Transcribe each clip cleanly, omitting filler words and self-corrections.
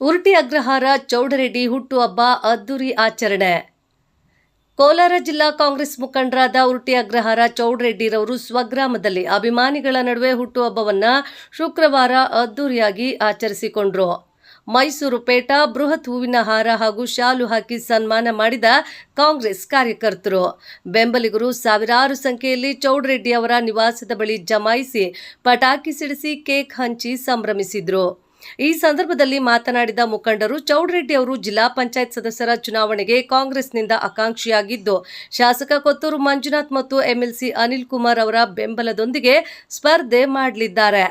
ಉರುಟಿ ಅಗ್ರಹಾರ ಚೌಡರೆಡ್ಡಿ ಹುಟ್ಟುಹಬ್ಬ ಅದ್ದೂರಿ ಆಚರಣೆ. ಕೋಲಾರ ಜಿಲ್ಲಾ ಕಾಂಗ್ರೆಸ್ ಮುಖಂಡರಾದ ಉರುಟಿ ಅಗ್ರಹಾರ ಚೌಡರೆಡ್ಡಿರವರು ಸ್ವಗ್ರಾಮದಲ್ಲಿ ಅಭಿಮಾನಿಗಳ ನಡುವೆ ಹುಟ್ಟುಹಬ್ಬವನ್ನು ಶುಕ್ರವಾರ ಅದ್ದೂರಿಯಾಗಿ ಆಚರಿಸಿಕೊಂಡರು. ಮೈಸೂರು ಪೇಟ ಬೃಹತ್ ಹೂವಿನ ಹಾರ ಹಾಗೂ ಶಾಲು ಹಾಕಿ ಸನ್ಮಾನ ಮಾಡಿದ ಕಾಂಗ್ರೆಸ್ ಕಾರ್ಯಕರ್ತರು, ಬೆಂಬಲಿಗರು ಸಾವಿರಾರು ಸಂಖ್ಯೆಯಲ್ಲಿ ಚೌಡರೆಡ್ಡಿ ಅವರ ನಿವಾಸದ ಬಳಿ ಜಮಾಯಿಸಿ ಪಟಾಕಿ ಸಿಡಿಸಿ ಕೇಕ್ ಹಂಚಿ ಸಂಭ್ರಮಿಸಿದ್ರು. ಈ ಸಂದರ್ಭದಲ್ಲಿ ಮಾತನಾಡಿದ ಮುಖಂಡರು, ಚೌಡರೆಡ್ಡಿ ಅವರು ಜಿಲ್ಲಾ ಪಂಚಾಯತ್ ಸದಸ್ಯರ ಚುನಾವಣೆಗೆ ಕಾಂಗ್ರೆಸ್ನಿಂದ ಆಕಾಂಕ್ಷಿಯಾಗಿದ್ದು, ಶಾಸಕ ಕೊತ್ತೂರು ಮಂಜುನಾಥ್ ಮತ್ತು ಎಂಎಲ್ಸಿ ಅನಿಲ್ ಕುಮಾರ್ ಅವರ ಬೆಂಬಲದೊಂದಿಗೆ ಸ್ಪರ್ಧೆ ಮಾಡಲಿದ್ದಾರೆ.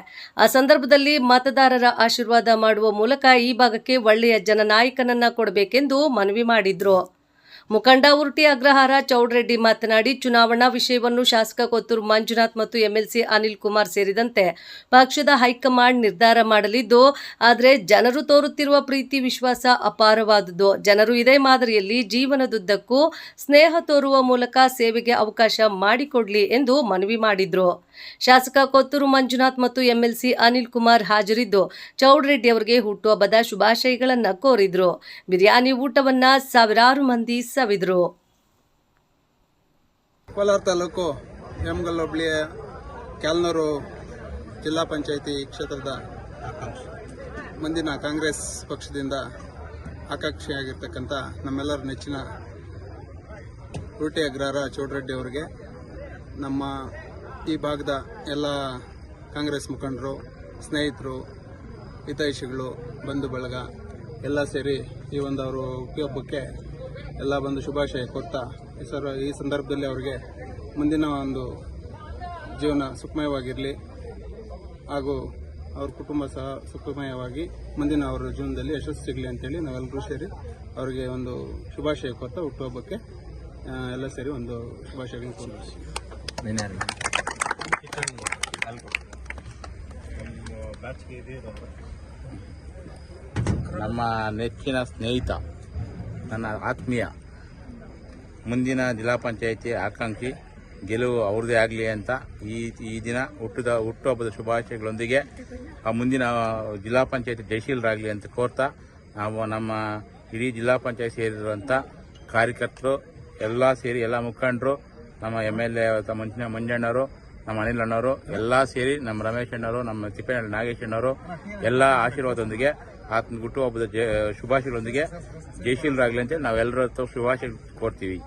ಆ ಸಂದರ್ಭದಲ್ಲಿ ಮತದಾರರ ಆಶೀರ್ವಾದ ಮಾಡುವ ಮೂಲಕ ಈ ಭಾಗಕ್ಕೆ ಒಳ್ಳೆಯ ಜನನಾಯಕನನ್ನ ಕೊಡಬೇಕೆಂದು ಮನವಿ ಮಾಡಿದ್ರು. ಮುಖಂಡ ಉರುಟಿ ಅಗ್ರಹಾರ ಚೌಡರೆಡ್ಡಿ ಮಾತನಾಡಿ, ಚುನಾವಣಾ ವಿಷಯವನ್ನು ಶಾಸಕ ಕೊತ್ತೂರು ಮಂಜುನಾಥ್ ಮತ್ತು ಎಂಎಲ್ಸಿ ಅನಿಲ್ ಕುಮಾರ್ ಸೇರಿದಂತೆ ಪಕ್ಷದ ಹೈಕಮಾಂಡ್ ನಿರ್ಧಾರ ಮಾಡಲಿದ್ದು, ಆದರೆ ಜನರು ತೋರುತ್ತಿರುವ ಪ್ರೀತಿ ವಿಶ್ವಾಸ ಅಪಾರವಾದುದು. ಜನರು ಇದೇ ಮಾದರಿಯಲ್ಲಿ ಜೀವನದುದ್ದಕ್ಕೂ ಸ್ನೇಹ ತೋರುವ ಮೂಲಕ ಸೇವೆಗೆ ಅವಕಾಶ ಮಾಡಿಕೊಡಲಿ ಎಂದು ಮನವಿ ಮಾಡಿದ್ರು. ಶಾಸಕ ಕೊತ್ತೂರು ಮಂಜುನಾಥ್ ಮತ್ತು ಎಂಎಲ್ಸಿ ಅನಿಲ್ ಕುಮಾರ್ ಹಾಜರಿದ್ದು, ಚೌಡರೆಡ್ಡಿ ಅವರಿಗೆ ಹುಟ್ಟುಹಬ್ಬದ ಶುಭಾಶಯಗಳನ್ನು ಕೋರಿದ್ರು. ಬಿರಿಯಾನಿ ಊಟವನ್ನ ಸಾವಿರಾರು ಮಂದಿ ಸವಿದ್ರು. ಕೋಲಾರ ತಾಲೂಕು ಯಮಗಲ್ ಹೋಬಳಿಯ ಕ್ಯಾಲ್ನೂರು ಜಿಲ್ಲಾ ಪಂಚಾಯಿತಿ ಕ್ಷೇತ್ರದ ಮುಂದಿನ ಕಾಂಗ್ರೆಸ್ ಪಕ್ಷದಿಂದ ಆಕಾಂಕ್ಷಿಯಾಗಿರ್ತಕ್ಕಂಥ ನಮ್ಮೆಲ್ಲರ ನೆಚ್ಚಿನ ಉರುಟಿ ಅಗ್ರಹಾರ ಚೌಡರೆಡ್ಡಿ ಅವರಿಗೆ ನಮ್ಮ ಈ ಭಾಗದ ಎಲ್ಲ ಕಾಂಗ್ರೆಸ್ ಮುಖಂಡರು, ಸ್ನೇಹಿತರು, ಹಿತೈಷಿಗಳು, ಬಂಧು ಬಳಗ ಎಲ್ಲ ಸೇರಿ ಈ ಒಂದು ಅವರು ಹುಟ್ಟುಹಬ್ಬಕ್ಕೆ ಎಲ್ಲ ಬಂದು ಶುಭಾಶಯ ಕೊಡ್ತಾ ಈ ಸಂದರ್ಭದಲ್ಲಿ ಅವರಿಗೆ ಮುಂದಿನ ಒಂದು ಜೀವನ ಸುಖಮಯವಾಗಿರಲಿ ಹಾಗೂ ಅವ್ರ ಕುಟುಂಬ ಸಹ ಸುಖಮಯವಾಗಿ ಮುಂದಿನ ಅವರ ಜೀವನದಲ್ಲಿ ಯಶಸ್ಸು ಸಿಗಲಿ ಅಂತೇಳಿ ನಾವೆಲ್ಲರೂ ಸೇರಿ ಅವರಿಗೆ ಒಂದು ಶುಭಾಶಯ ಕೊಡ್ತಾ ಹುಟ್ಟುಹಬ್ಬಕ್ಕೆ ಎಲ್ಲ ಸೇರಿ ಒಂದು ಶುಭಾಶಯಗಳನ್ನು ಕೋರ್ತೀವಿ. ನಮ್ಮ ನೆಚ್ಚಿನ ಸ್ನೇಹಿತ, ನನ್ನ ಆತ್ಮೀಯ, ಮುಂದಿನ ಜಿಲ್ಲಾ ಪಂಚಾಯಿತಿ ಆಕಾಂಕ್ಷಿ, ಗೆಲುವು ಅವ್ರದ್ದೇ ಆಗಲಿ ಅಂತ ಈ ದಿನ ಹುಟ್ಟುಹಬ್ಬದ ಶುಭಾಶಯಗಳೊಂದಿಗೆ ಮುಂದಿನ ಜಿಲ್ಲಾ ಪಂಚಾಯಿತಿ ಜಯಶೀಲರಾಗಲಿ ಅಂತ ಕೋರ್ತಾ, ನಾವು ನಮ್ಮ ಇಡೀ ಜಿಲ್ಲಾ ಪಂಚಾಯತ್ ಸೇರಿರುವಂಥ ಕಾರ್ಯಕರ್ತರು ಎಲ್ಲ ಸೇರಿ, ಎಲ್ಲ ಮುಖಂಡರು, ನಮ್ಮ MLA ಮಂಜಣ್ಣವರು, ನಮ್ಮ ಅನಿಲ್ ಅಣ್ಣವರು ಎಲ್ಲ ಸೇರಿ, ನಮ್ಮ ರಮೇಶ್ ಅಣ್ಣವರು, ನಮ್ಮ ತಿಪ್ಪೇನಹಳ್ಳಿ ನಾಗೇಶ್ ಅಣ್ಣವರು ಎಲ್ಲ ಆಶೀರ್ವಾದದೊಂದಿಗೆ ಆತನ ಹುಟ್ಟುಹಬ್ಬದ ಶುಭಾಶಯಗಳೊಂದಿಗೆ ಜಯಶೀಲರಾಗಲಿ ಅಂತ ನಾವೆಲ್ಲರ ಹತ್ರ ಶುಭಾಶಯ ಕೋರ್ತೀವಿ.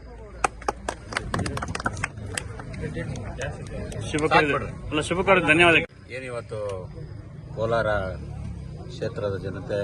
ಶುಭ ಧನ್ಯವಾದ. ಏನಿವತ್ತು ಕೋಲಾರ ಕ್ಷೇತ್ರದ ಜನತೆ